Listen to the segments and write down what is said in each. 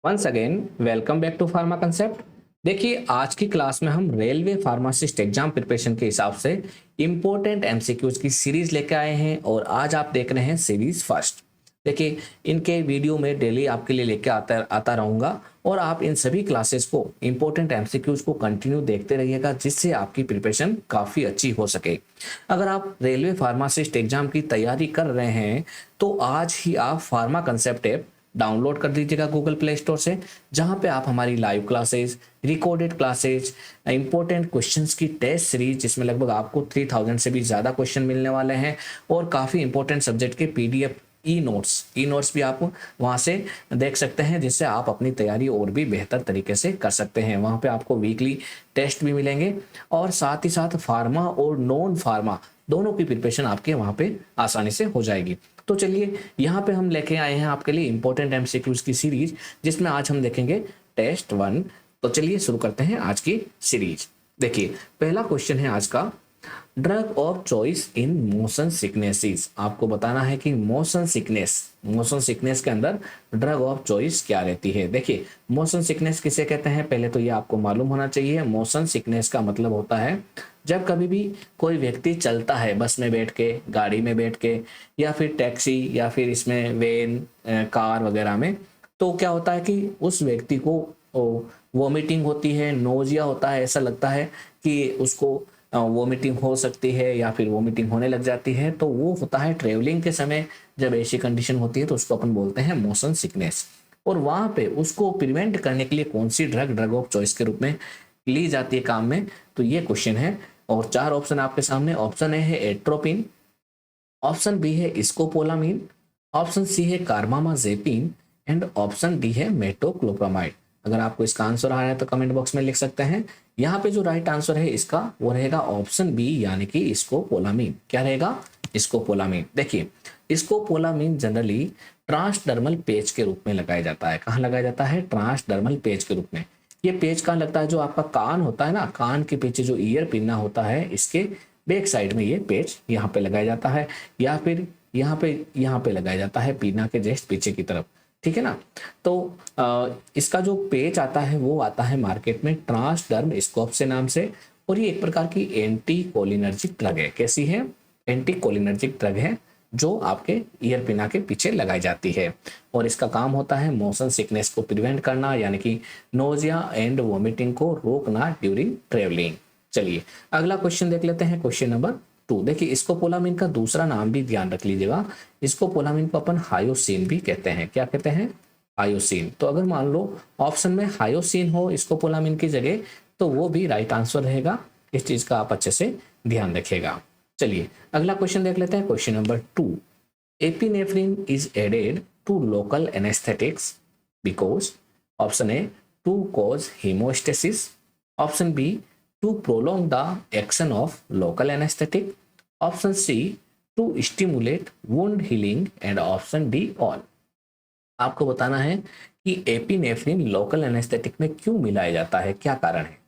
Once again welcome back to pharma concept. देखिए, आज की क्लास में हम रेलवे फार्मासिस्ट एग्जाम प्रिपरेशन के हिसाब से इंपॉर्टेंट एमसीक्यूज की सीरीज लेके आए हैं और आज आप देख रहे हैं सीरीज फर्स्ट। देखिए, इनके वीडियो में डेली आपके लिए लेके आता रहूंगा और आप इन सभी क्लासेस को इंपॉर्टेंट एमसीक्यूज को कंटिन्यू देखते रहिएगा, जिससे आपकी प्रिपरेशन काफ़ी अच्छी हो सके। अगर आप रेलवे फार्मासिस्ट एग्जाम की तैयारी कर रहे हैं तो आज ही आप फार्मा कंसेप्ट ऐप डाउनलोड कर दीजिएगा गूगल प्ले स्टोर से, जहां पे आप हमारी live classes, recorded classes, important questions की टेस्ट सीरीज जिसमें लगभग आपको 3000 से भी ज़्यादा क्वेश्चन मिलने वाले हैं और काफ़ी इंपॉर्टेंट सब्जेक्ट के पीडीएफ ई नोट्स भी आप वहां से देख सकते हैं, जिससे आप अपनी तैयारी और भी बेहतर तरीके से कर सकते हैं। वहां पे आपको वीकली टेस्ट भी मिलेंगे और साथ ही साथ फार्मा और नॉन फार्मा दोनों की प्रिपरेशन आपके वहां पे आसानी से हो जाएगी। तो चलिए, यहाँ पे हम लेके आए हैं आपके लिए इंपॉर्टेंट एमसीक्यूज की सीरीज, जिसमें आज हम देखेंगे टेस्ट 1। तो चलिए शुरू करते हैं आज की सीरीज। देखिए, पहला क्वेश्चन है आज का, drug of choice in motion sicknesses. आपको बताना है कि मोशन सिकनेस के अंदर ड्रग ऑफ चॉइस क्या रहती है। देखिए, मोशन सिकनेस किसे कहते हैं, पहले तो ये आपको मालूम होना चाहिए। मोशन सिकनेस का मतलब होता है जब कभी भी कोई व्यक्ति चलता है, बस में बैठ के, गाड़ी में बैठ के, या फिर टैक्सी, या फिर इसमें वैन, कार वगैरह में, तो क्या होता है कि उस व्यक्ति को वोमिटिंग होती है, नोजिया होता है, ऐसा लगता है कि उसको वोमिटिंग हो सकती है या फिर वोमिटिंग होने लग जाती है। तो वो होता है ट्रेवलिंग के समय, जब ऐसी कंडीशन होती है तो उसको अपन बोलते हैं मोशन सिकनेस। और वहां पे उसको प्रिवेंट करने के लिए कौन सी ड्रग ऑफ चॉइस के रूप में ली जाती है काम में, तो ये क्वेश्चन है। और चार ऑप्शन आपके सामने। ऑप्शन ए है एट्रोपिन, ऑप्शन बी है स्कोपोलामिन, ऑप्शन सी है कार्बामाजेपिन एंड ऑप्शन डी है मेटोक्लोप्रामाइड। अगर आपको इसका आंसर आ रहा है तो कमेंट बॉक्स में लिख सकते हैं। यहाँ पे जो राइट आंसर है इसका वो रहेगा ऑप्शन बी, यानी कि स्कोपोलामिन। क्या रहेगा? स्कोपोलामिन। देखिए, स्कोपोलामिन जनरली ट्रांसडर्मल पेज के रूप में लगाया जाता है। कहाँ लगाया जाता है? ट्रांसडर्मल पेज के रूप में। ये पेज कहाँ लगता है? जो आपका कान होता है ना, कान के पीछे जो ईयर पिन्ना होता है, इसके बैक साइड में ये पेज यहाँ पे लगाया जाता है, या फिर यहाँ पे लगाया जाता है पिन्ना के जस्ट पीछे की तरफ। ठीक है ना? तो इसका जो पेज आता है वो आता है मार्केट में ट्रांसडर्म स्कोप से नाम से, और ये एक प्रकार की एंटी कोलिनर्जिक ड्रग है। कैसी है? एंटी कोलिनर्जिक ड्रग है, जो आपके ईयर पिना के पीछे लगाई जाती है। और इसका काम होता है मोशन सिकनेस को प्रिवेंट करना, यानी कि नोजिया एंड वोमिटिंग को रोकना ड्यूरिंग ट्रेवलिंग। चलिए, अगला क्वेश्चन देख लेते हैं, क्वेश्चन नंबर 2। देखिए, स्कोपोलामिन का दूसरा नाम भी ध्यान रख लीजिएगा। स्कोपोलामिन को अपन हायोसिन भी कहते हैं। क्या कहते हैं? हायोसिन। तो अगर मान लो ऑप्शन में हायोसिन हो स्कोपोलामिन की जगह, तो वो भी राइट आंसर रहेगा। इस चीज का आप अच्छे से ध्यान रखिएगा। चलिए, अगला क्वेश्चन देख लेते हैं, question number 2। Epinephrine is added to local anaesthetics because, option A to cause haemostasis, option B to prolong the action of local anaesthetic, option C to stimulate wound healing and option D all. आपको बताना है कि epinephrine local anaesthetic में क्यों मिलाया जाता है, क्या कारण है।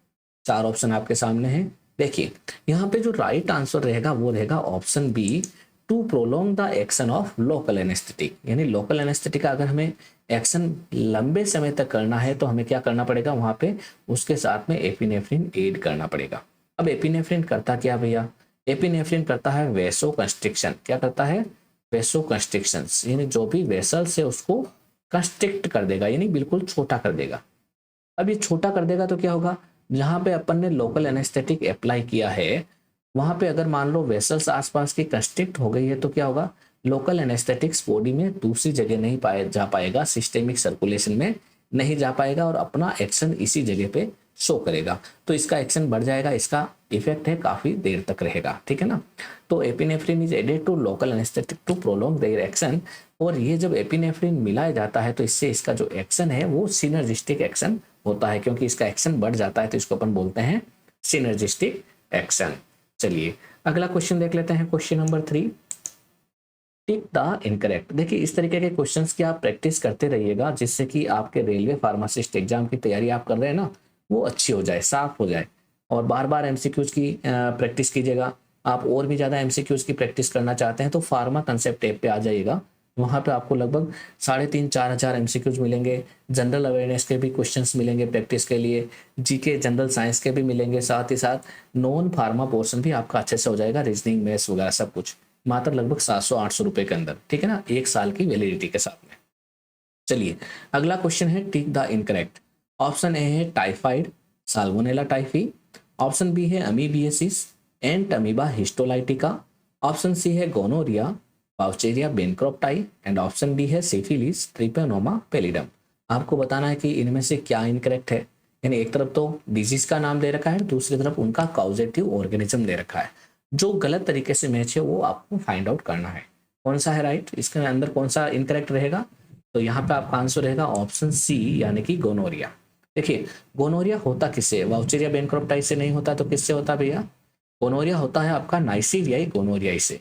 चार ऑप्शन आपके सामने हैं। देखिए, यहाँ पे जो राइट आंसर रहेगा वो रहेगा option B, to prolong the action of local anaesthetic. यानी लोकल एनेस्थेटिक का अगर हमें एक्शन लंबे समय तक करना है तो हमें क्या करना पड़ेगा, वहां पे उसके साथ में एपिनेफ्रिन ऐड करना पड़ेगा। अब एपिनेफ्रिन करता क्या भैया? एपिनेफ्रिन करता है वेसो कंस्ट्रिक्शन। क्या करता है? वेसो कंस्ट्रिक्शन, यानी जो भी वेसल्स है उसको कंस्ट्रिक्ट कर देगा, यानी बिल्कुल छोटा कर देगा। अब ये छोटा कर देगा तो क्या होगा, जहां पे अपन ने लोकल एनेस्थेटिक अप्लाई किया है वहां पे अगर मान लो वेसल्स आसपास की कंस्ट्रिक्ट हो गई है तो क्या होगा, लोकल एनेस्थेटिक्स बॉडी में दूसरी जगह नहीं जा पाएगा, सिस्टेमिक सर्कुलेशन में नहीं जा पाएगा और अपना एक्शन इसी जगह पे शो करेगा। तो इसका एक्शन बढ़ जाएगा, इसका इफेक्ट है काफी देर तक रहेगा। ठीक है ना? तो epinephrine is added to local anaesthetic to prolong their action. और ये जब एपिनेफ्रिन मिलाया जाता है तो इससे इसका जो एक्शन है वो सिनर्जिस्टिक एक्शन होता है, क्योंकि इसका एक्शन बढ़ जाता है तो इसको अपन बोलते हैं सिनर्जिस्टिक एक्शन। चलिए, अगला क्वेश्चन देख लेते हैं, question number 3। Tick the incorrect. देखिए, इस तरीके के क्वेश्चंस की आप प्रैक्टिस करते रहिएगा, जिससे कि आपके रेलवे फार्मासिस्ट एग्जाम की तैयारी आप कर रहे हैं ना, वो अच्छी हो जाए, साफ हो जाए। और बार बार एमसीक्यूज की प्रैक्टिस कीजिएगा। आप और भी ज़्यादा एमसीक्यूज की प्रैक्टिस करना चाहते हैं तो फार्मा कंसेप्ट ऐप पे आ जाइएगा। वहाँ पे आपको लगभग 3,500-4,000 एमसीक्यूज मिलेंगे। जनरल अवेयरनेस के भी क्वेश्चंस मिलेंगे प्रैक्टिस के लिए, जीके जनरल साइंस के भी मिलेंगे, साथ ही साथ नॉन फार्मा पोर्शन भी आपका अच्छे से हो जाएगा, रीजनिंग मैथ्स वगैरह सब कुछ, मात्र लगभग 700-800 रुपये के अंदर, ठीक है ना, 1 साल की वैलिडिटी के साथ में। चलिए अगला क्वेश्चन है tick the incorrect. Option A है typhoid Salmonella typhi, option B है amoebiasis and Amoeba histolytica, option C है gonorrhoea Wuchereria bancrofti and option D है सिफिलिस ट्रिपेनोमा पेलिडम। आपको बताना है कि इनमें से क्या इनकरेक्ट है, यानी एक तरफ तो डिजीज का नाम दे रखा है, दूसरी तरफ उनका कॉजेटिव ऑर्गेनिज्म दे रखा है। जो गलत तरीके से मैच है वो आपको फाइंड आउट करना है, कौन सा है राइट, इसके अंदर कौन सा इनकरेक्ट रहेगा। तो यहाँ पे आपका आंसर रहेगा ऑप्शन सी यानी कि गोनोरिया। देखिए गोनोरिया होता किससे, वाउचेरिया बेनक्रॉप्टाई से नहीं होता तो किससे होता भैया, गोनोरिया होता है आपका नाइसीरियाई गोनोरियाई से।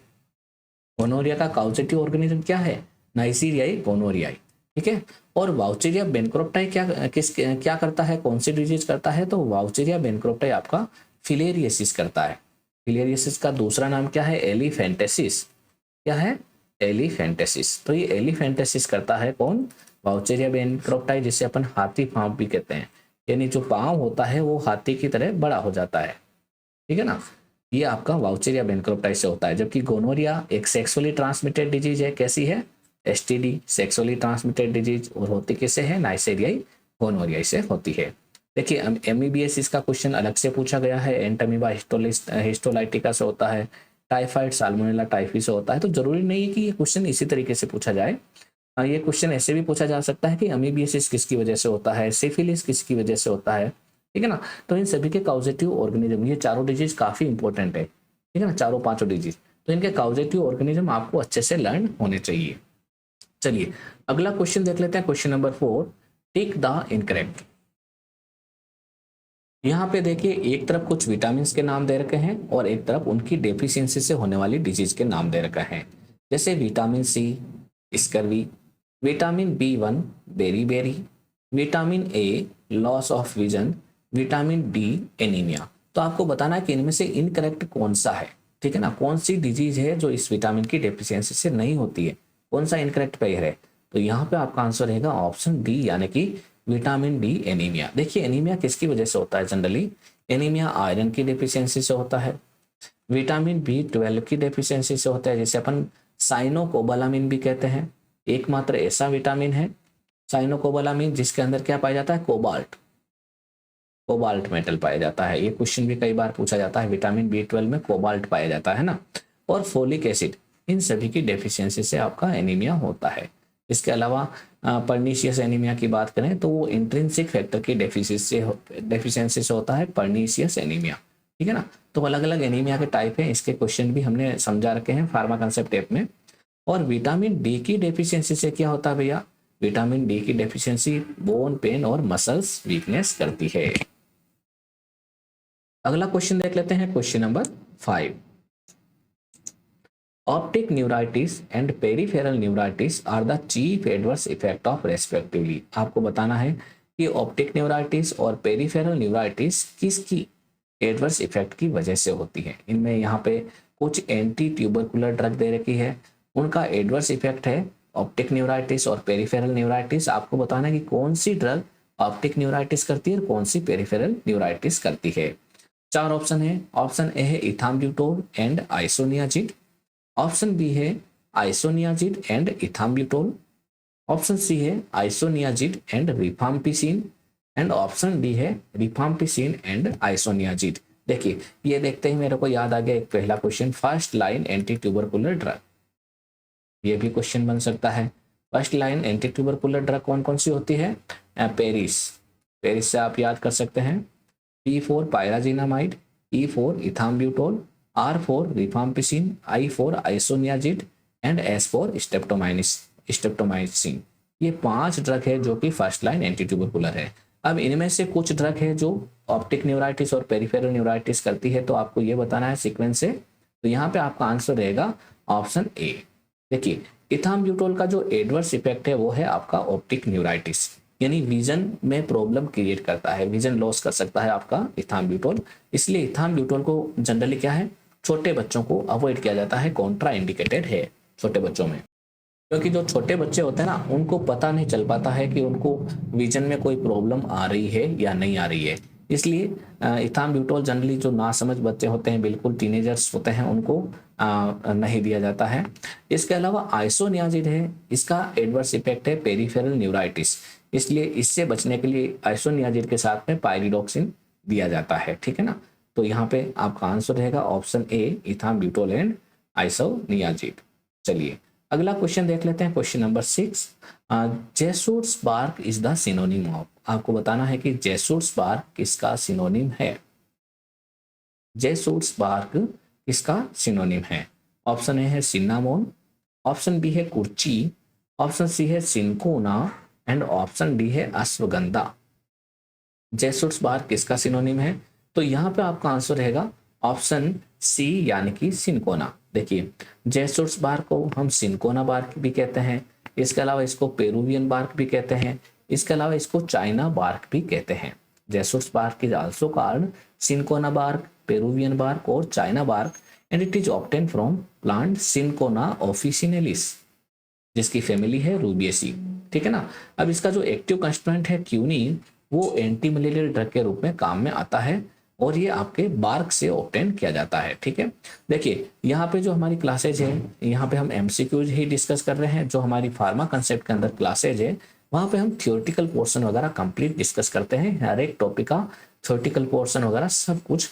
गोनोरिया का कॉजेटिव ऑर्गेनिज्म क्या है, नाइसीरियाई गोनोरियाई, ठीक है। और वाउचेरिया बेनक्रॉप्टाई क्या करता है, कौन सी डिजीज करता है, तो वाउचेरिया बेनक्रॉप्टाई आपका फिलेरियसिस करता है। फिलेरियसिस का दूसरा नाम क्या है, एलिफेंटेसिस, क्या है, एलिफेंटेसिस। तो ये एलिफेंटेसिस करता है कौन, वाउचेरिया बेनक्रॉप्टाई, जिसे अपन हाथी पांव भी कहते हैं, यानी जो पांव होता है वो हाथी की तरह बड़ा हो जाता है, ठीक है ना। ये आपका वाउचेरिया बेनक्रॉप्टाई से होता है, जबकि गोनोरिया एक सेक्सुअली ट्रांसमिटेड डिजीज है, कैसी है, एसटीडी सेक्सुअली ट्रांसमिटेड डिजीज, और होती किससे है, नाइसीरियाई गोनोरिया से होती है। देखिए एमीबीएस इसका क्वेश्चन अलग से पूछा गया है, एंटमीबा हिस्टोलाइटिका से होता है, टाइफाइड साल्मोनेला टाइफी से होता है। तो जरूरी नहीं है कि ये क्वेश्चन इसी तरीके से पूछा जाए, ये क्वेश्चन ऐसे भी पूछा जा सकता है कि अमीबियासिस किसकी वजह से होता है, सिफिलिस किसकी वजह से होता है, ठीक है ना। तो इन सभी के कॉजेटिव ऑर्गेनिज्म, ये चारों डिजीज काफी इंपॉर्टेंट है, ठीक है ना, चारों पांचों डिजीज, तो इनके कॉजेटिव ऑर्गेनिज्म आपको अच्छे से लर्न होने चाहिए। चलिए अगला क्वेश्चन देख लेते हैं, question number 4, tick the incorrect. यहाँ पे देखिए एक तरफ कुछ विटामिन के नाम दे रखे हैं और एक तरफ उनकी डेफिशिएंसी से होने वाली डिजीज के नाम दे रखे हैं, जैसे vitamin C scurvy, vitamin B1 बेरी, vitamin A loss of vision, vitamin D anaemia. तो आपको बताना है कि इनमें से इनकरेक्ट कौन सा है, ठीक है ना, कौन सी डिजीज है जो इस विटामिन की डेफिशिएंसी से नहीं होती है, कौन सा इनकरेक्ट पेयर है। तो यहाँ पे आपका आंसर रहेगा ऑप्शन डी यानी कि विटामिन डी एनीमिया। देखिए एनीमिया किसकी वजह से होता है, जनरली एनीमिया आयरन की डेफिशिएंसी से होता है, विटामिन B12 की डेफिशिएंसी से होता है, जिसे अपन साइनोकोबालामिन भी कहते हैं। एकमात्र ऐसा विटामिन है साइनोकोबालामिन जिसके अंदर क्या पाया जाता है, कोबाल्ट मेटल पाया जाता है। ये क्वेश्चन भी कई बार पूछा जाता है, विटामिन B12 में कोबाल्ट पाया जाता है ना। और फोलिक एसिड, इन सभी की डेफिशिएंसी से आपका एनीमिया होता है। इसके अलावा पर्नीशियस एनीमिया की बात करें तो वो इंट्रिंसिक फैक्टर की डेफिशिएंसी से होता है, पर्नीशियस एनीमिया, ठीक है ना। तो अलग अलग एनीमिया के टाइप हैं, इसके क्वेश्चन भी हमने समझा रखे हैं फार्मा कंसेप्ट ऐप में। और विटामिन डी की डेफिशिएंसी से क्या होता है भैया, विटामिन डी की डेफिशिएंसी बोन पेन और मसल्स वीकनेस करती है। अगला क्वेश्चन देख लेते हैं, question number 5। Optic neuritis and peripheral neuritis are the chief adverse effect of respectively. आपको बताना है कि ऑप्टिक न्यूराइटिस और पेरिफेरल न्यूराइटिस किसकी एडवर्स इफेक्ट की वजह से होती है। इनमें यहाँ पे कुछ एंटी ट्यूबरकुलर ड्रग दे रखी है, उनका एडवर्स इफेक्ट है ऑप्टिक न्यूराइटिस और पेरिफेरल न्यूराइटिस। आपको बताना है कि कौन सी ड्रग ऑप्टिक न्यूराइटिस करती है और कौन सी पेरिफेरल न्यूराइटिस करती है। 4 ऑप्शन है, ऑप्शन ए है इथाम्ब्यूटोल एंड आइसोनियाजिड, ऑप्शन बी है आइसोनियाजिड एंड इथाम्ब्यूटोल, ऑप्शन सी है isoniazid and rifampicin and option D है रिफाम्पिसिन एंड आइसोनियाजिड। देखिए ये देखते ही मेरे को याद आ गया एक पहला question, first line anti tubercular drug, ये भी क्वेश्चन बन सकता है। First line anti tubercular drug कौन कौन सी होती है, पेरिस से आप याद कर सकते हैं, P4 pyrazinamide, E4 इथाम्ब्यूटोल, R4 rifampicin, I4 isoniazid and S4 streptomycin. ये 5 ड्रग है जो कि फर्स्ट लाइन एंटी ट्यूबरकुलर है। अब इनमें से कुछ ड्रग है जो ऑप्टिक न्यूराइटिस और पेरिफेरल न्यूराइटिस करती है, तो आपको ये बताना है सीक्वेंस से। तो यहाँ पे आपका आंसर रहेगा ऑप्शन ए। देखिए इथाम्ब्यूटोल का जो एडवर्स इफेक्ट है वो है आपका ऑप्टिक न्यूराइटिस, यानी विजन में प्रॉब्लम क्रिएट करता है, विजन लॉस कर सकता है आपका इथाम्ब्यूटोल। इसलिए इथाम्ब्यूटोल को जनरली क्या है, छोटे बच्चों को अवॉइड किया जाता है, कॉन्ट्रा इंडिकेटेड है छोटे बच्चों में। क्योंकि जो छोटे बच्चे होते हैं ना, उनको पता नहीं चल पाता है कि उनको विजन में कोई प्रॉब्लम आ रही है या नहीं आ रही है। इसलिए इथाम्ब्यूटोल जनरली जो नासमझ बच्चे होते हैं, बिल्कुल टीनेजर्स होते हैं, उनको नहीं दिया जाता है। इसके अलावा आइसोनियाजिड है, इसका एडवर्स इफेक्ट है पेरिफेरल न्यूराइटिस, इसलिए इससे बचने के लिए आइसोनियाजिड के साथ में पायरिडॉक्सिन दिया जाता है। ठीक है ना। तो यहाँ पे आपका आंसर रहेगा option A, ethambutol and isoniazid. चलिए अगला क्वेश्चन देख लेते हैं, question number 6। Jesuit's bark is the synonym of. आपको बताना है कि जेसुर्स बार्क किसका सिनोनिम है। जेसुर्स बार्क किसका सिनोनिम है। ऑप्शन ए है सिन्नामोन, ऑप्शन बी है कुर्ची, ऑप्शन सी है सिनकोना एंड ऑप्शन डी है अश्वगंधा। जेसुर्स बार्क किसका सिनोनिम है, तो यहाँ पे आपका आंसर रहेगा ऑप्शन सी यानी कि सिनकोना। देखिए जेसुर्स बार्क को हम सिनकोना बार्क भी कहते हैं, इसके अलावा इसको पेरुवियन बार्क भी कहते हैं, इसके अलावा इसको चाइना बार्क भी कहते हैं। Jesuit's bark is also called cinchona bark, Peruvian bark और China bark and it is obtained from plant Cinchona officinalis, जिसकी फैमिली है रूबिएसी। ठीक है ना। अब इसका जो एक्टिव कंस्टिट्यूएंट है क्यूनिन, वो एंटी मलेरियल ड्रग के रूप में काम में आता है और ये आपके बार्क से ऑब्टेन किया जाता है। ठीक है। देखिए यहाँ पे जो हमारी क्लासेज है, यहाँ पे हम एमसीक्यूज ही डिस्कस कर रहे हैं। जो हमारी फार्मा कंसेप्ट के अंदर क्लासेज है, वहाँ पे हम थियोरेटिकल पोर्शन वगैरह कंप्लीट डिस्कस करते हैं। हर एक टॉपिक का थियोरेटिकल पोर्शन वगैरह सब कुछ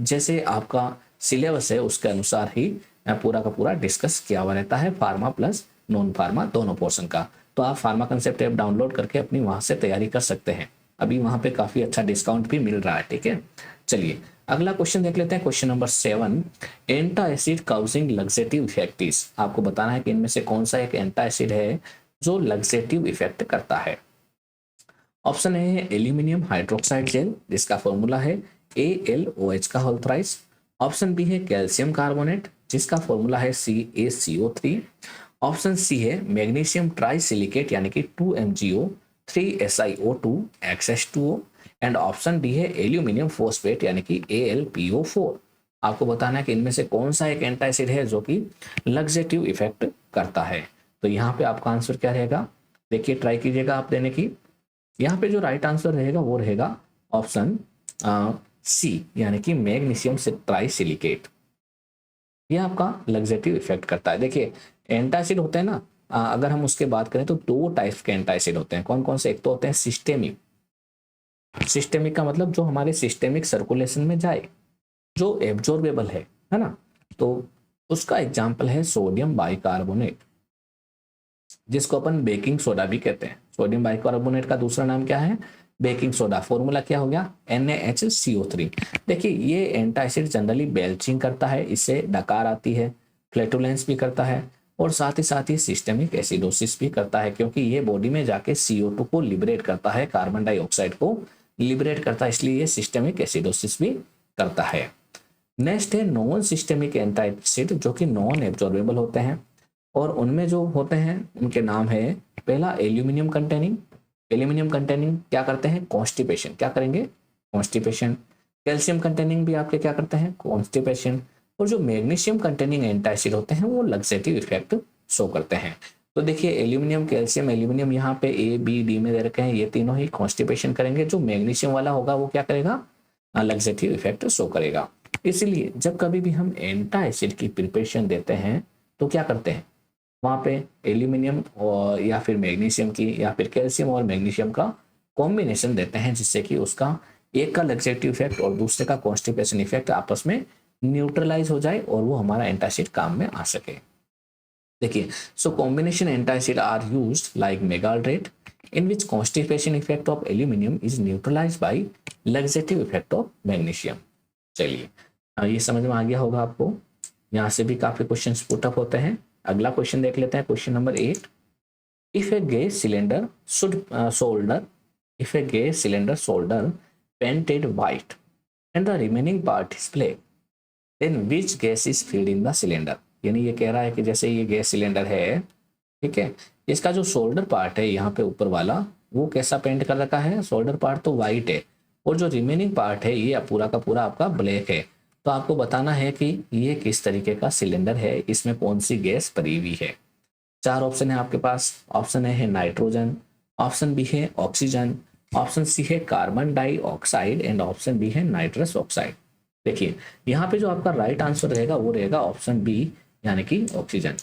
जैसे आपका सिलेबस है उसके अनुसार ही पूरा का पूरा डिस्कस किया हुआ रहता है, फार्मा प्लस नॉन फार्मा दोनों पोर्शन का। तो आप फार्मा कंसेप्ट ऐप डाउनलोड करके अपनी वहां से तैयारी कर सकते हैं। अभी वहां पे काफी अच्छा डिस्काउंट भी मिल रहा है। ठीक है। चलिए अगला क्वेश्चन देख लेते हैं, क्वेश्चन नंबर 7। एंटा एसिड काउजिंग लग्जेटिव इफेक्टिव। आपको बताना है कि इनमें से कौन सा एक एंटा एसिड है जो लग्जेटिव इफेक्ट करता है। ऑप्शन ए है एल्यूमिनियम हाइड्रोक्साइड जेल, जिसका फॉर्मूला है AlOH का होल थ्राइस। ऑप्शन बी है कैल्शियम कार्बोनेट, जिसका फॉर्मूला है CaCO3। ऑप्शन सी है मैग्नीशियम ट्राइसिलिकेट यानी कि 2MgO 3SiO2 XH2O and option D है एल्यूमिनियम फॉस्फेट यानी कि AlPO4। आपको बताना है कि इनमें से कौन सा एक एंटा एसिड है जो कि लग्जेटिव इफेक्ट करता है। तो यहाँ पे आपका आंसर क्या रहेगा, देखिए ट्राई कीजिएगा आप देने की। यहाँ पे जो राइट आंसर रहेगा वो रहेगा ऑप्शन सी यानी कि मैग्नीशियम ट्राइसिलिकेट। ये आपका लग्जेटिव इफेक्ट करता है। देखिए एंटासिड होते हैं ना, अगर हम उसके बात करें तो दो टाइप के एंटासिड होते हैं। कौन कौन से, एक तो होते हैं सिस्टेमिक। सिस्टेमिक का मतलब जो हमारे सिस्टेमिक सर्कुलेशन में जाए, जो एब्जॉर्बेबल है ना। तो उसका एग्जाम्पल है सोडियम बाइकार्बोनेट, जिसको अपन बेकिंग सोडा भी कहते हैं। सोडियम बाइकार्बोनेट का दूसरा नाम क्या है, बेकिंग सोडा। फॉर्मूला क्या हो गया, NaHCO3। देखिए ये एंटासिड जनरली बेल्चिंग करता है, इससे डकार आती है, फ्लैटुलेंस भी करता है और साथ ही सिस्टेमिक एसिडोसिस भी करता है, क्योंकि ये बॉडी में जाके CO2 को लिबरेट करता है, कार्बन डाइऑक्साइड को लिबरेट करता है, इसलिए ये सिस्टेमिक एसिडोसिस भी करता है। नेक्स्ट है नॉन सिस्टेमिक एंटासिड, जो कि नॉन एब्जॉर्बेबल होते हैं और उनमें जो होते हैं उनके नाम है, पहला एल्यूमिनियम कंटेनिंग। एल्यूमिनियम कंटेनिंग क्या करते हैं, कॉन्स्टिपेशन। क्या करेंगे, कॉन्स्टिपेशन। कैल्शियम कंटेनिंग भी आपके क्या करते हैं, कॉन्स्टिपेशन। और जो मैग्नीशियम कंटेनिंग एंटासिड होते हैं वो लग्जेटिव इफेक्ट शो करते हैं। तो देखिए एल्यूमिनियम, कैल्शियम, एल्यूमिनियम यहाँ पे A, B, D में दे रखे हैं, ये तीनों ही कॉन्स्टिपेशन करेंगे। जो मैग्नीशियम वाला होगा वो क्या करेगा, लग्जेटिव इफेक्ट शो करेगा। इसीलिए जब कभी भी हम एंटा एसिड की प्रिपरेशन देते हैं तो क्या करते हैं, वहाँ पे एल्यूमिनियम और या फिर मैग्नीशियम की या फिर कैल्शियम और मैग्नीशियम का कॉम्बिनेशन देते हैं, जिससे कि उसका एक का लग्जेटिव इफेक्ट और दूसरे का कॉन्स्टिपेशन इफेक्ट आपस में न्यूट्रलाइज हो जाए और वो हमारा एंटासिड काम में आ सके। देखिए so combination antacid are used like magaldrate in which constipation effect of aluminium is neutralize by laxative effect of magnesium. चलिए ये समझ में आ गया होगा आपको। यहाँ से भी काफी क्वेश्चन पुटअप होते हैं। अगला क्वेश्चन देख लेते हैं, question number 8। If a gas cylinder should shoulder if a gas cylinder shoulder painted white and the remaining part is black, then which gas is filled in the cylinder. यानी ये कह रहा है कि जैसे ये गैस सिलेंडर है, ठीक है, इसका जो शोल्डर पार्ट है यहाँ पे ऊपर वाला, वो कैसा पेंट कर रखा है, शोल्डर पार्ट तो व्हाइट है और जो रिमेनिंग पार्ट है ये पूरा का पूरा आपका ब्लैक है। तो आपको बताना है कि ये किस तरीके का सिलेंडर है, इसमें कौन सी गैस भरी हुई है। चार ऑप्शन है आपके पास। ऑप्शन ए है नाइट्रोजन, ऑप्शन बी है ऑक्सीजन, ऑप्शन सी है carbon dioxide and option B है नाइट्रस ऑक्साइड। देखिए यहाँ पे जो आपका राइट आंसर रहेगा वो रहेगा ऑप्शन बी, यानी कि ऑक्सीजन।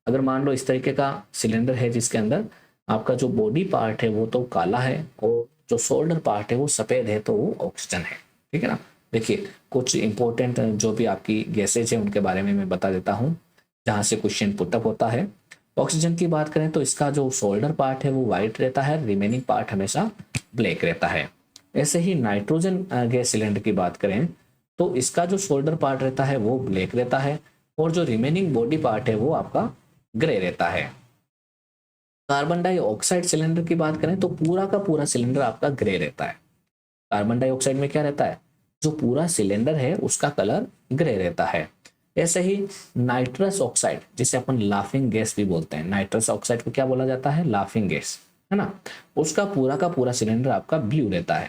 अगर मान लो इस तरीके का सिलेंडर है जिसके अंदर आपका जो बॉडी पार्ट है वो तो काला है और जो शोल्डर पार्ट है वो सफ़ेद है, तो वो ऑक्सीजन है। ठीक है ना। देखिए कुछ इंपॉर्टेंट जो भी आपकी गैसेज है उनके बारे में मैं बता देता हूँ जहाँ से क्वेश्चन पुटअप होता है। ऑक्सीजन की बात करें तो इसका जो शोल्डर पार्ट है वो वाइट रहता है, रिमेनिंग पार्ट हमेशा ब्लैक रहता है। ऐसे ही नाइट्रोजन गैस सिलेंडर की बात करें तो इसका जो शोल्डर पार्ट रहता है वो ब्लैक रहता है और जो रिमेनिंग बॉडी पार्ट है वो आपका ग्रे रहता है। कार्बन डाइऑक्साइड सिलेंडर की बात करें तो पूरा का पूरा सिलेंडर आपका ग्रे रहता है। कार्बन डाइऑक्साइड में क्या रहता है, जो पूरा सिलेंडर है उसका कलर ग्रे रहता है। ऐसे ही नाइट्रस ऑक्साइड जिसे अपन लाफिंग गैस भी बोलते हैं, नाइट्रस ऑक्साइड को क्या बोला जाता है, लाफिंग गैस, है ना। उसका पूरा का पूरा सिलेंडर आपका ब्लू रहता है।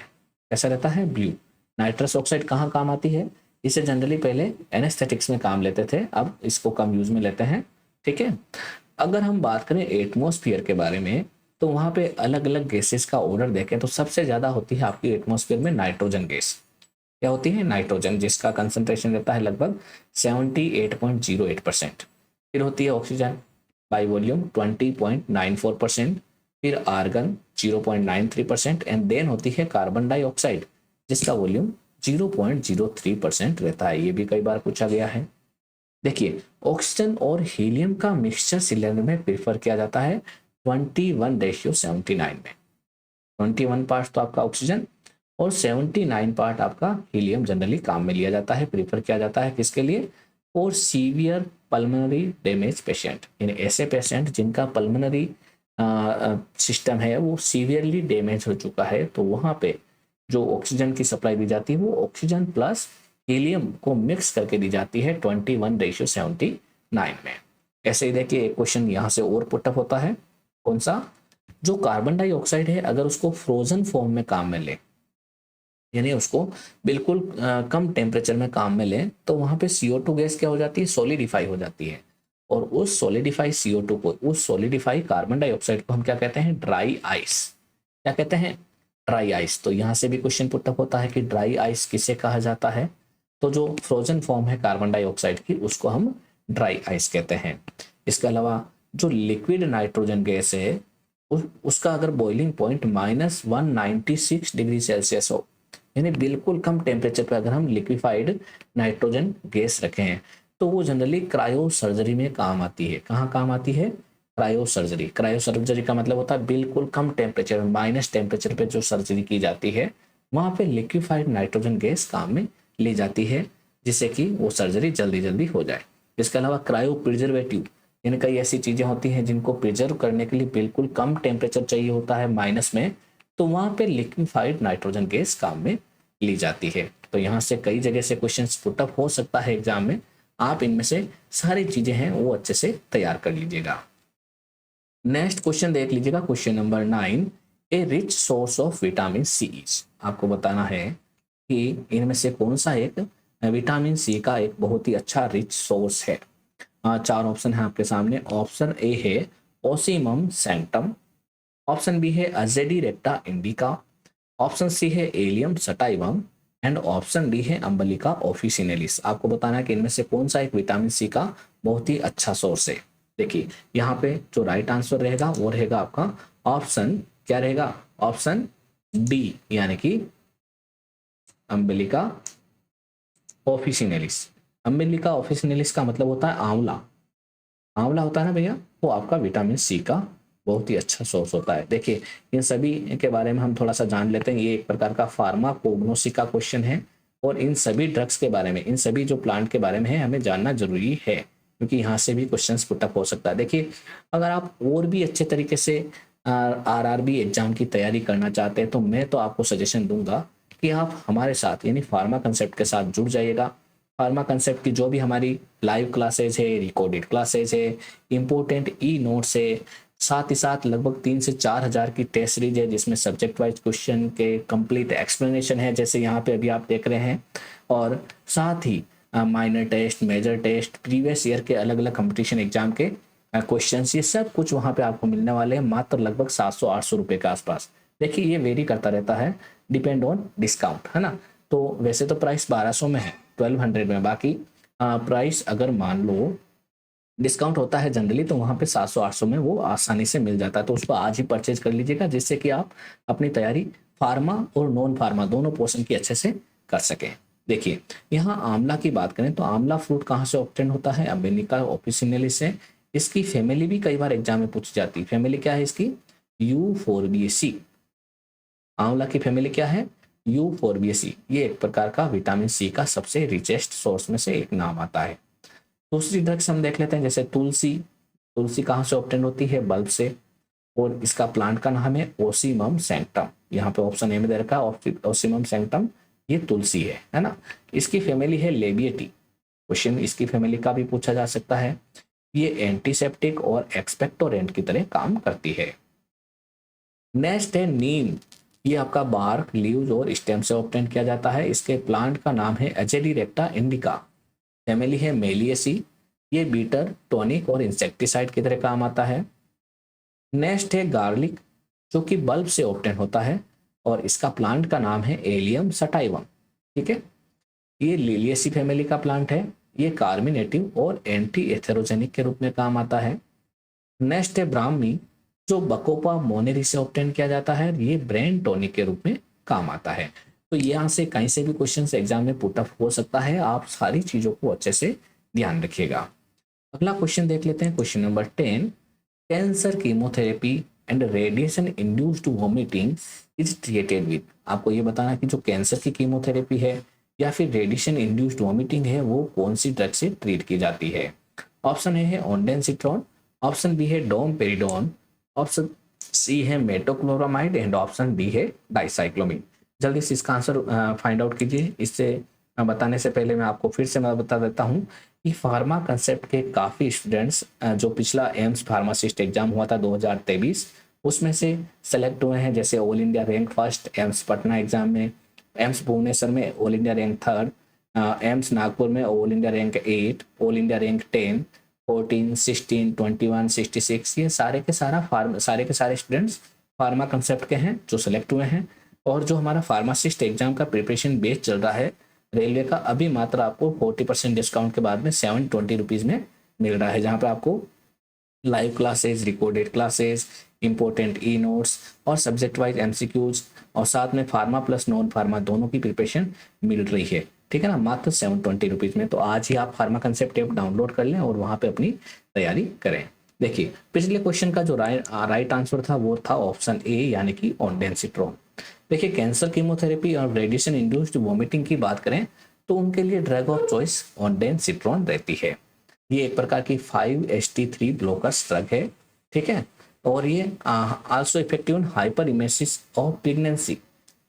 कैसा रहता है, ब्लू। नाइट्रस ऑक्साइड कहाँ काम आती है, इसे जनरली पहले एनेस्थेटिक्स में काम लेते थे, अब इसको कम यूज में लेते हैं। ठीक है। अगर हम बात करें एटमॉस्फेयर के बारे में तो वहां पे अलग अलग गैसेस का ऑर्डर देखें तो सबसे ज्यादा होती है आपकी एटमॉस्फेयर में नाइट्रोजन गैस। क्या होती है, नाइट्रोजन, जिसका कंसंट्रेशन रहता है लगभग 78.08%। फिर होती है ऑक्सीजन बाई वॉल्यूम 20.94%, फिर आर्गन 0.93% एंड देन होती है कार्बन डाइऑक्साइड जिसका वॉल्यूम 0.03% रहता है। ये भी कई बार पूछा गया है। देखिए ऑक्सीजन और हीलियम का मिक्सचर सिलेंडर में प्रेफर किया जाता है 21:79 में। 21 पार्ट तो आपका ऑक्सीजन और 79 पार्ट आपका हीलियम जनरली काम में लिया जाता है, प्रेफर किया जाता है किसके लिए, for severe pulmonary damage patient, यानी ऐसे पेशेंट जिनका पल्मोनरी सिस्टम है वो सीवियरली डैमेज हो चुका है, तो वहाँ पे जो ऑक्सीजन की सप्लाई दी जाती है वो ऑक्सीजन प्लस हीलियम को मिक्स करके दी जाती है 21:79 में। ऐसे ही देखिए एक क्वेश्चन यहाँ से और पुटअप होता है, कौन सा, जो कार्बन डाइऑक्साइड है अगर उसको फ्रोजन फॉर्म में काम में ले, यानी उसको बिल्कुल कम टेम्परेचर में काम में ले, तो वहां पे CO2 गैस क्या हो जाती है, सॉलिडिफाई हो जाती है। और उस सॉलिडिफाई CO2 को, उस सॉलिडिफाई कार्बन डाइऑक्साइड को हम क्या कहते हैं, ड्राई आइस। क्या कहते हैं, ड्राई आइस। तो यहाँ से भी क्वेश्चन पुटअप होता है कि ड्राई आइस किसे कहा जाता है, तो जो फ्रोजन फॉर्म है कार्बन डाइऑक्साइड की उसको हम ड्राई आइस कहते हैं। इसके अलावा जो लिक्विड नाइट्रोजन गैस है उसका अगर बॉइलिंग पॉइंट -196 डिग्री सेल्सियस हो, यानी बिल्कुल कम टेम्परेचर पे अगर हम लिक्विफाइड नाइट्रोजन गैस रखे हैं तो वो जनरली क्रायो सर्जरी में काम आती है। कहाँ काम आती है, क्रायो सर्जरी। क्रायो सर्जरी का मतलब होता है बिल्कुल कम टेम्परेचर, माइनस टेम्परेचर पे जो सर्जरी की जाती है वहाँ पे लिक्विफाइड नाइट्रोजन गैस काम में ली जाती है जिससे कि वो सर्जरी जल्दी जल्दी हो जाए। इसके अलावा क्रायो प्रिजर्वेटिव, यानी कई ऐसी चीज़ें होती हैं जिनको प्रिजर्व करने के लिए बिल्कुल कम टेम्परेचर चाहिए होता है माइनस में, तो वहाँ पे लिक्विफाइड नाइट्रोजन गैस काम में ली जाती है। तो यहाँ से कई जगह से क्वेश्चन पुटअप हो सकता है एग्जाम में, आप इनमें से सारी चीज़ें हैं वो अच्छे से तैयार कर लीजिएगा। नेक्स्ट क्वेश्चन देख लीजिएगा, question number 9, a rich source of vitamin C is. आपको बताना है कि इनमें से कौन सा एक विटामिन सी का एक बहुत ही अच्छा रिच सोर्स है। चार ऑप्शन है आपके सामने। ऑप्शन ए है ओसीमम सैंक्टम, ऑप्शन बी है अजेडी रेक्टा इंडिका, ऑप्शन सी है allium sativum and option D है अम्बलिका ऑफिसिनेलिस। आपको बताना है कि इनमें से कौन सा एक विटामिन सी का बहुत ही अच्छा सोर्स है। देखिए यहाँ पे जो राइट आंसर रहेगा वो रहेगा आपका ऑप्शन, क्या रहेगा, ऑप्शन डी, यानी कि अम्बलिका ऑफिसिनेलिस। अम्बलिका ऑफिसिनेलिस का मतलब होता है आंवला। आंवला होता है ना भैया, वो आपका विटामिन सी का बहुत ही अच्छा सोर्स होता है। देखिए इन सभी के बारे में हम थोड़ा सा जान लेते हैं। ये एक प्रकार का फार्माकोग्नोसी का क्वेश्चन है और इन सभी ड्रग्स के बारे में, इन सभी जो प्लांट के बारे में है हमें जानना जरूरी है क्योंकि यहाँ से भी क्वेश्चंस पुटअप हो सकता है। देखिए अगर आप और भी अच्छे तरीके से RRB एग्जाम की तैयारी करना चाहते हैं तो मैं तो आपको सजेशन दूंगा कि आप हमारे साथ यानी फार्मा कंसेप्ट के साथ जुड़ जाइएगा। फार्मा कंसेप्ट की जो भी हमारी लाइव क्लासेज है, रिकॉर्डेड क्लासेज है, इम्पोर्टेंट नोट्स है, साथ ही साथ लगभग 3 से 4 हज़ार की टेस्ट सीरीज है जिसमें सब्जेक्ट वाइज क्वेश्चन के कंप्लीट एक्सप्लेनेशन है जैसे यहाँ पे अभी आप देख रहे हैं, और साथ ही minor test, major test, previous year के अलग अलग कंपटीशन एग्जाम के क्वेश्चन, ये सब कुछ वहाँ पे आपको मिलने वाले हैं मात्र लगभग 700-800 रुपये के आसपास। देखिए ये वेरी करता रहता है, डिपेंड ऑन डिस्काउंट, है ना। तो वैसे तो प्राइस 1200 में है, 1200 में, बाकी प्राइस अगर मान लो डिस्काउंट होता है जनरली तो वहाँ पे 700-800 में वो आसानी से मिल जाता है। तो उसको आज ही परचेज कर लीजिएगा, जिससे कि आप अपनी तैयारी फार्मा और नॉन फार्मा दोनों पोर्शन की अच्छे से कर सकें। देखिए यहाँ आंवला की बात करें तो आंवला फ्रूट कहाँ से ऑब्टेन होता है, अबेनिका ऑफिसिनेलिस से। इसकी फैमिली भी कई बार एग्जाम में पूछी जाती है। फैमिली क्या है इसकी, यूफोरबिएसी। आंवला की फैमिली क्या है, यूफोरबिएसी। ये एक प्रकार का विटामिन सी का सबसे रिचेस्ट सोर्स में से एक नाम आता है। दूसरी ड्रग्स हम देख लेते हैं, जैसे तुलसी। तुलसी कहाँ से ऑब्टेन होती है, बल्ब से, और इसका प्लांट का नाम है ओसीमम सैंक्टम। यहाँ पे ऑप्शन ए में दे रखा है ओसीमम सैंक्टम, ये तुलसी है ना। इसकी फैमिली है लेबिएटी। क्वेश्चन इसकी फैमिली का भी पूछा जा सकता है। ये एंटीसेप्टिक और एक्सपेक्टोरेंट की तरह काम करती है। नेक्स्ट है नीम। ये आपका बार्क, लीव्स और स्टेम से ऑब्टेन किया जाता है। इसके प्लांट का नाम है एजेडिरेक्टा इंडिका। फैमिली है मेलिएसी। ये बीटर, टॉनिक और इंसेक्टिसाइड की तरह काम आता है। नेक्स्ट है गार्लिक, जो कि बल्ब से ऑब्टेन होता है और इसका प्लांट का नाम है एलियम सटाइवम। ठीक है, ये लिलिएसी फैमिली का प्लांट है। ये कार्मिनेटिव और एंटी एथेरोजेनिक के रूप में काम आता है। नेक्स्ट है ब्राह्मी, जो बकोपा मोनेरी से ऑब्टेन किया जाता है। ये ब्रेन टॉनिक के रूप में काम आता है। तो यहाँ से कहीं से भी क्वेश्चन एग्जाम में पुट अप हो सकता है, आप सारी चीजों को अच्छे से ध्यान रखिएगा। अगला क्वेश्चन देख लेते हैं, question number 10। Cancer chemotherapy and radiation induced vomiting is treated with. आपको ये बताना कि जो कैंसर की कीमोथेरेपी है या फिर रेडिएशन इंड्यूस्ड वॉमिटिंग है वो कौन सी ड्रग से ट्रीट की जाती है। ऑप्शन ए है ऑन्डेंसिट्रॉन, ऑप्शन बी है डोमपेरिडोन, ऑप्शन सी है मेटोक्लोरामाइड एंड ऑप्शन डी है डाइसाइक्लोमिन। जल्दी से इसका आंसर फाइंड आउट कीजिए। इससे बताने से पहले मैं आपको फिर से मैं बता देता हूँ कि फार्मा कंसेप्ट के काफ़ी स्टूडेंट्स जो पिछला एम्स फार्मासिस्ट एग्जाम हुआ था 2023 उसमें से सेलेक्ट हुए हैं। जैसे all India rank first AIIMS Patna exam में, एम्स भुवनेश्वर में all India rank third, AIIMS Nagpur में all India rank 8, all India rank 10, 14, 16, 21, 66। ये सारे के सारे स्टूडेंट्स फार्मा कंसेप्ट के हैं जो सिलेक्ट हुए हैं। और जो हमारा फार्मासिस्ट एग्जाम का प्रिपरेशन बेस चल रहा है रेलवे का, अभी मात्र आपको 40% डिस्काउंट के बाद में 720 रुपीज़ में मिल रहा है, जहाँ पे आपको live classes, recorded classes, important e notes और सब्जेक्ट वाइज एमसीक्यूज और साथ में फार्मा प्लस नॉन फार्मा दोनों की प्रिपरेशन मिल रही है। ठीक है ना, मात्र 720 रुपीज़ में। तो आज ही आप फार्मा कंसेप्ट ऐप डाउनलोड कर लें और वहाँ पे अपनी तैयारी करें। देखिए पिछले क्वेश्चन का जो राइट आंसर था वो था ऑप्शन ए, यानी कि ऑन्डेंसिट्रोन। देखिए कैंसर कीमोथेरेपी और रेडिएशन इंड्यूस्ड वोमिटिंग की बात करें तो उनके लिए ड्रग ऑफ चॉइस ऑन्डेंसिट्रोन रहती है। ये एक प्रकार की 5-HT3 ब्लॉकर्स ड्रग है। ठीक है, और ये also effective in hyperemesis of pregnancy.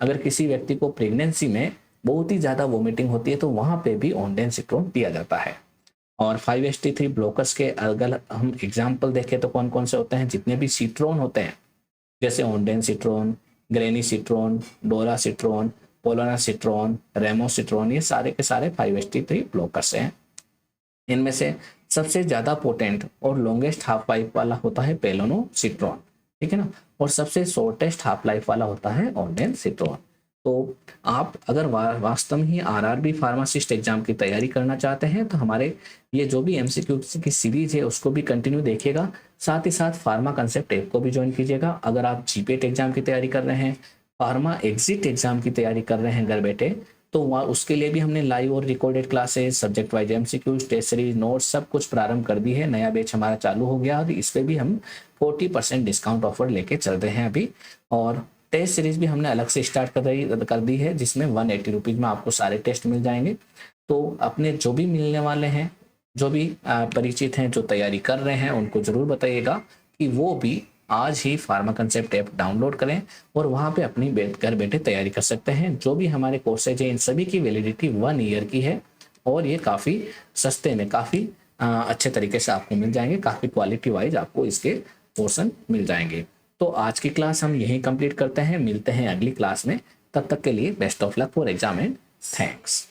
अगर किसी व्यक्ति को प्रेगनेंसी में बहुत ही ज़्यादा वोमिटिंग होती है तो वहाँ पे भी ऑन्डेंसिट्रोन दिया जाता है। और 5-HT3 ब्लॉकर्स के अगर हम एग्जाम्पल देखें तो कौन कौन से होते हैं, जितने भी सिट्रोन होते हैं जैसे ऑन्डेंसिट्रोन, ग्रेनिसिट्रोन, डोरासिट्रोन, पोलोनासिट्रोन, रेमोसिट्रोन, ये सारे के सारे 5-HT3 ब्लॉकर्स हैं। इनमें से सबसे ज़्यादा पोटेंट और लॉन्गेस्ट हाफ लाइफ वाला होता है पेलोनोसिट्रोन। ठीक है ना, और सबसे शॉर्टेस्ट हाफ लाइफ वाला होता है ऑन्डेंसिट्रोन। तो आप अगर वास्तव में ही आरआरबी फार्मासिस्ट एग्जाम की तैयारी करना चाहते हैं तो हमारे ये जो भी एमसीक्यू की सीरीज है उसको भी कंटिन्यू देखिएगा। साथ ही साथ फार्मा कंसेप्ट ऐप को भी ज्वाइन कीजिएगा। अगर आप जीपेट एग्जाम की तैयारी कर रहे हैं, फार्मा एग्जिट एग्जाम की तैयारी कर रहे हैं घर बैठे, तो वहाँ उसके लिए भी हमने लाइव और recorded classes, subject wise MCQs, test series, notes सब कुछ प्रारंभ कर दी है। नया बैच हमारा चालू हो गया और इस पर भी हम 40% डिस्काउंट ऑफर लेके चल रहे हैं अभी। और टेस्ट सीरीज भी हमने अलग से स्टार्ट कर दी है जिसमें 180 रुपीज़ में आपको सारे टेस्ट मिल जाएंगे। तो अपने जो भी मिलने वाले हैं, जो भी परिचित हैं, जो तैयारी कर रहे हैं, उनको ज़रूर बताइएगा कि वो भी आज ही फार्मा कंसेप्ट ऐप डाउनलोड करें और वहाँ पे अपनी घर बैठे तैयारी कर सकते हैं। जो भी हमारे कोर्सेज हैं इन सभी की वैलिडिटी 1 ईयर की है और ये काफ़ी सस्ते में, काफ़ी अच्छे तरीके से आपको मिल जाएंगे। काफ़ी क्वालिटी वाइज आपको इसके पोर्शन मिल जाएंगे। तो आज की क्लास हम यहीं कंप्लीट करते हैं, मिलते हैं अगली क्लास में। तब तक के लिए best of luck for exam and thanks.